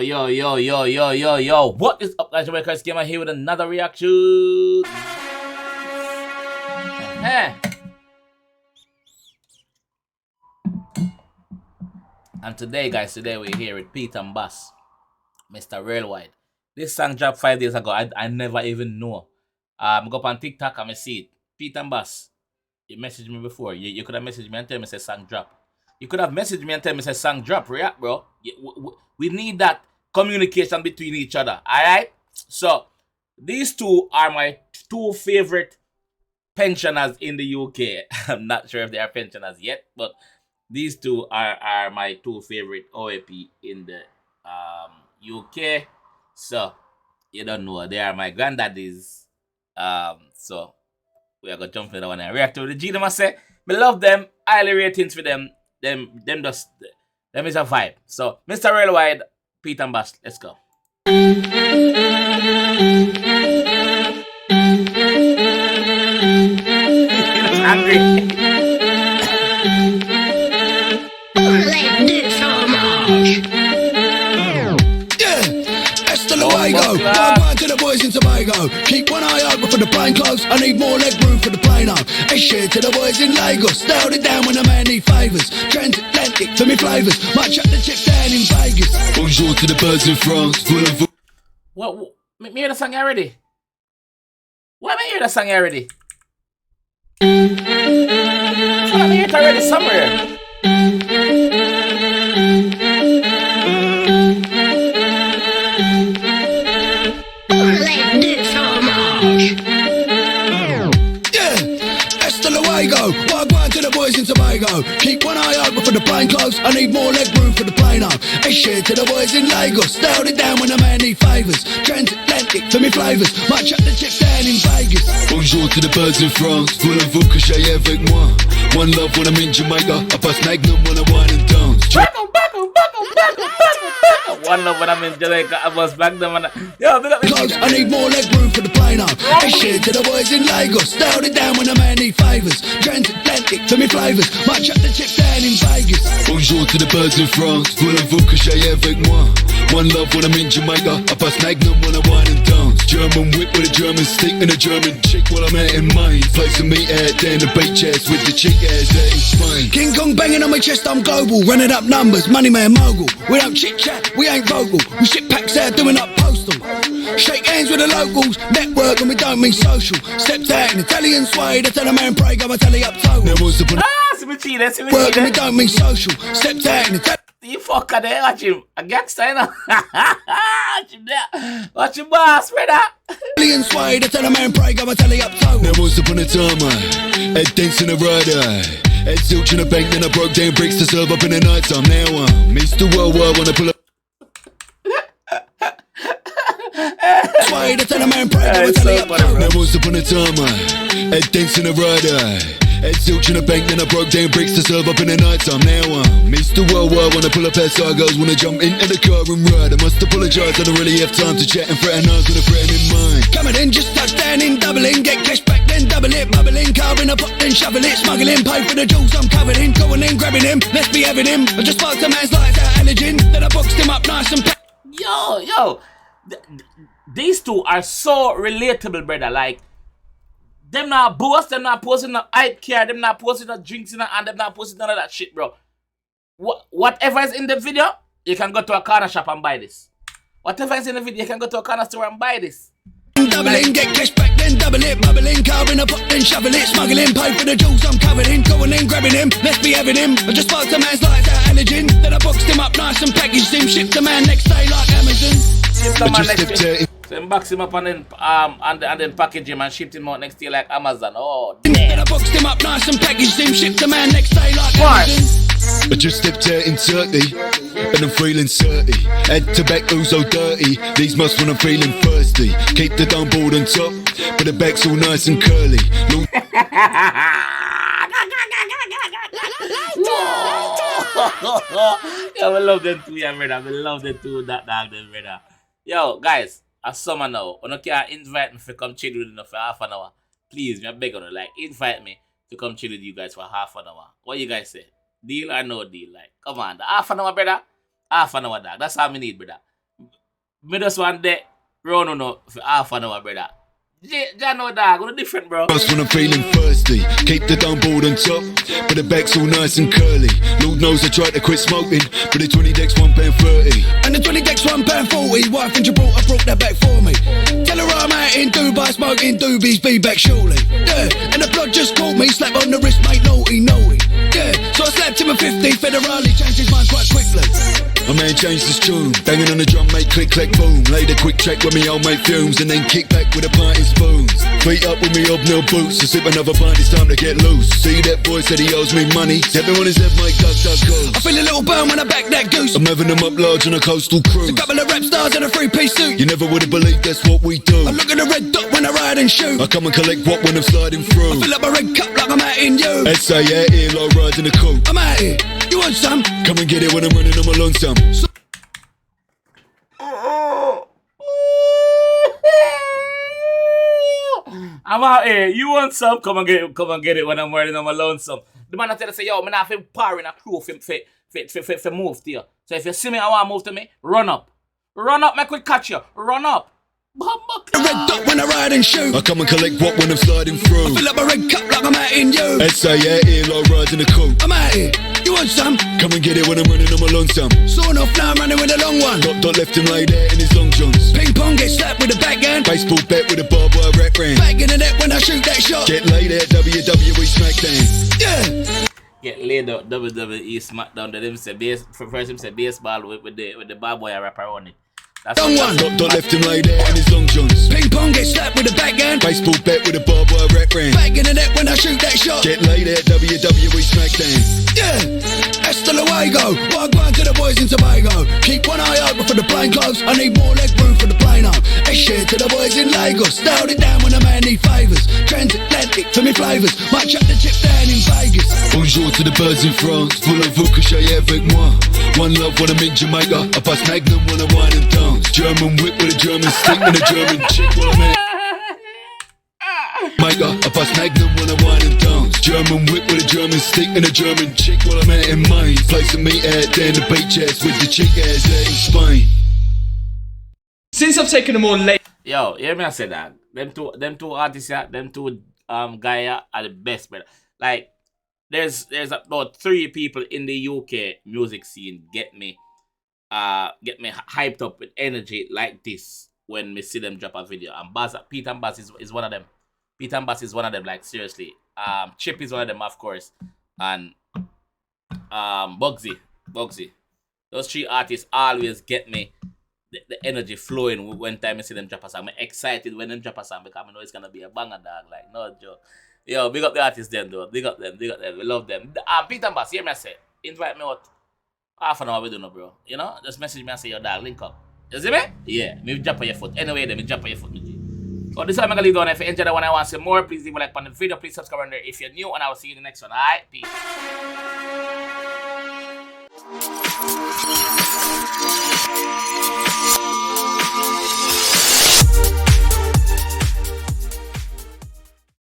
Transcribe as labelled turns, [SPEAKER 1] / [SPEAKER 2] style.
[SPEAKER 1] Yo. What is up, guys? JAMAICA'S Gamer here with another reaction. And today, guys, we're here with Pete and Bass, Mr. Railwide. This song dropped 5 days ago. I never even know. I go up on TikTok and I see it. Pete and Bass, you messaged me before. You could have messaged me and tell me say song drop. You could have messaged me and tell me say song drop. React, bro. We need that communication between each other. Alright? So, these two are my two favorite pensioners in the UK. I'm not sure if they are pensioners yet, but these two are my two favorite OAP in the UK. So, you don't know. They are my granddaddies. So, we are going to jump into that one and react to the G. Them I say, I love them. Highly ratings for them. Them is a vibe. So, Mr. Railwide, Pete and Bass, let's go. Angry.
[SPEAKER 2] Go to the boys in Tobago. Keep one eye open for the plane close. I need more leg room for the plane home. It's shit to the boys in Lagos. Stowed it down when a man need favours. Transatlantic for me flavours. Might chuck the chick down in Vegas. Bonjour to the birds in France. Full of
[SPEAKER 1] What? Me hear the song already? Why me hear the song already? I feel like me hear it already somewhere.
[SPEAKER 2] Go. Wagwan to the boys in Tobago. Keep one eye open for the plane close. I need more leg room for the plane home. It's shit to the boys in Lagos. Stowed it down when a man need favours. Transatlantic for me flavours. Might chuck the chick down in Vegas. Bonjour to the birds in France. Voulez-vous que j'aille avec moi? One love when I'm in Jamaica. I pass Magnum when I wine and dance.
[SPEAKER 1] One love when I'm in Jamaica. I pass Magnum when I... Yo,
[SPEAKER 2] close. I need more leg room for the plane home. It's shit to the boys in Lagos. Stowed it down when a man need favours. Transatlantic for me flavours. Might chuck the chick down in Vegas. Bonjour to the birds in France. Voulez-vous que j'aille avec moi? One love when I'm in Jamaica. I pass Magnum when I wine and dance. German whip with a German stick and a German chick while I'm out in Maine. Play some meat out there in the bait chest with the chick ass out in Spain. King Kong banging on my chest, I'm global. Running up numbers, money man mogul. We don't chit chat, we ain't vocal. We shit packs out doing up postal. Shake hands with the locals, network and we don't mean social. Steps out in Italian suede, I tell a man pray, go and tell up total. Work and we don't mean social. Steps out in Italian.
[SPEAKER 1] You fucker there, watch him. A gangster, you know. Watch him there. Watch him boss, brother.
[SPEAKER 2] Italian suede, I tell a man pray, go and tell up total. There was upon a time, head dancing a rider. Head zilch in a bank, then I broke down bricks to serve up in the night time. Now I'm Mr. Worldwide when I pull up. Suede, I tell a man pray, go and tell up total. There was upon a time, head dancing a rider. Head zilch in a bank, then I broke down bricks to serve up in the night time. Now I'm Mr. Worldwide when I pull up outside, girls wanna jump into the car and ride. I must apologise, I don't really have time to chat and threaten eyes with a threat in mind. Coming in, just touchdown in, doubling, get cash back, then double it, bubbling, carving a pot, then shovel it, smuggling, pay for the jewels I'm covered in, going in, grabbing him, let's be having him. I just sparked a man's lights out allergen, then I boxed him up nice and
[SPEAKER 1] Yo, these two are so relatable, brother. Like, them not boast, them not posting no hype care, them not posting no drinks in and them not posting none of that shit, bro. Whatever is in the video, you can go to a corner shop and buy this. Whatever is in the video, you can go to a corner store and buy this.
[SPEAKER 2] Doubling, get cash back, then double it, bubbling, carving a pot, then shovel it, smuggling, pay for the jewels I'm covered in, going in, grabbing him, let's be having him. I just sparked a man's lights out allergen, then I boxed him up nice and packaged him, shipped the man next day like Amazon.
[SPEAKER 1] Shipped the man next day. So then box him up and then package him and shipped him out next day like Amazon. Oh, damn.
[SPEAKER 2] Then I boxed him up nice and packaged him, shipped the man next day like Amazon. I just stepped out in 30 and I'm feeling 30. Had tobacco so dirty, these must when I'm feeling thirsty. Keep the dumb board on top, but the back's all nice and curly.
[SPEAKER 1] Yo, we love them too, yeah, brother. We love them too, that dog, them, brother. Yo, guys, as summer now, you can't invite me to come chill with you for half an hour. Please, me beg on you, like, invite me to come chill with you guys for half an hour. What you guys say? Deal or no deal? Like, come on, half an hour, brother. Half an hour, dog. That's all we need, brother. Me just one day run on for half an hour, brother. Jano dog, what different, bro.
[SPEAKER 2] Just when I'm feeling thirsty, keep the dumb board on top, but the back's all nice and curly. Lord knows I tried to quit smoking, but the 20 decks £1.30, and the 20 decks £1.40. Wife in Gibraltar broke that back for me. Tell her I'm out in Dubai smoking doobies, be back shortly. Yeah, and the blood just caught me, slap on the wrist, mate, naughty. Yeah, so I slapped him a 50, federally changed his mind quite quickly. A man changed his tune, banging on the drum, mate, click, click, boom. Laid a quick track with me old mate fumes, and then kick back with a pint and spoons. Feet up with me hobnail boots, to sip another pint, it's time to get loose. See that boy said he owes me money, everyone is at my go. I feel a little burn when I back that goose. I'm having them up large on a coastal cruise. A couple of rap stars in a three-piece suit. You never would have believed that's what we do. I look at the red dot when I ride and shoot. I come and collect what when I'm sliding through. I fill up my red cup like I'm out in you. SA out here, low rise in the coupe. I'm out here, you want some? Come and get it when I'm running on my lonesome.
[SPEAKER 1] I'm out here. You want some? Come and get it when I'm running on my lonesome. The man I tell you say, yo, man, I have power in a crew for move to you. So if you see me, I want to move to me, run up. Run up, make we catch you. Run up.
[SPEAKER 2] A red dot when I ride and shoot. I come and collect what when I'm sliding through. I fill up my red cup like I'm out in you. SA out here, low rise in the coupe. I'm out here, you want some? Come and get it when I'm running on my lonesome. Sawn off, now I'm running with a long one. Dot left him laid there in his long johns. Ping pong, get slapped with a backhand. Baseball bet with a barbed wire rap ran. Back in the net when I shoot that shot. Get laid at WWE SmackDown. Yeah.
[SPEAKER 1] Get laid out WWE SmackDown. Then him say first him say baseball with the barbed wire wrap around it. That's
[SPEAKER 2] long one. Dot left him laid there in his long johns. Ping pong, get slapped with a backhand. Baseball bet with a barbed wire rap ran. Back in the net when I shoot that shot. Get laid at WWE SmackDown. Yeah, hasta luego. Well, go to the boys in Tobago. Keep one eye open for the plain clothes. I need more leg room for the plane home. Shit to the boys in Lagos. Dialed it down when a man need favours. Transatlantic for me flavours. Might chuck the chip down in Vegas. Bonjour to the birds in France. Voulez-vous coucher avec moi? One love when I'm in Jamaica. I bust Magnum when I wine and dance. German whip with a German stick and a German chick while I'm in Jamaica. I bust Magnum when I wine and dance. German whip with a German stick and a German chick while I'm out in Maine. Place a meat out there in the beach ass with the chick ass there in Spain.
[SPEAKER 3] Since I've taken a more late.
[SPEAKER 1] Yo, hear me I say that. Them two artists, them two guys are the best, brother. Like, there's about 3 people in the UK music scene get me hyped up with energy like this when me see them drop a video. And Pete and Bass is one of them. Pete and Bass is one of them, like seriously. Chip is one of them, of course. And Bugsy. Those 3 artists always get me the energy flowing when time I see them drop a song. I'm excited when them drop a song because I know it's gonna be a banger, dog. Like, no joke. Yo, big up the artists them though. Big up them. We love them. Pete and Bass, hear me I say, invite me out. Half an hour we do no, bro. You know? Just message me and say, yo, dog, link up. You see me? Yeah. Me jump on your foot. Anyway, then me jump on your foot, me G. So this time I'm gonna leave down. If you enjoyed the one I want to see more, please leave a like on the video. Please subscribe on there if you're new, and I will see you in the next one. Alright? Peace.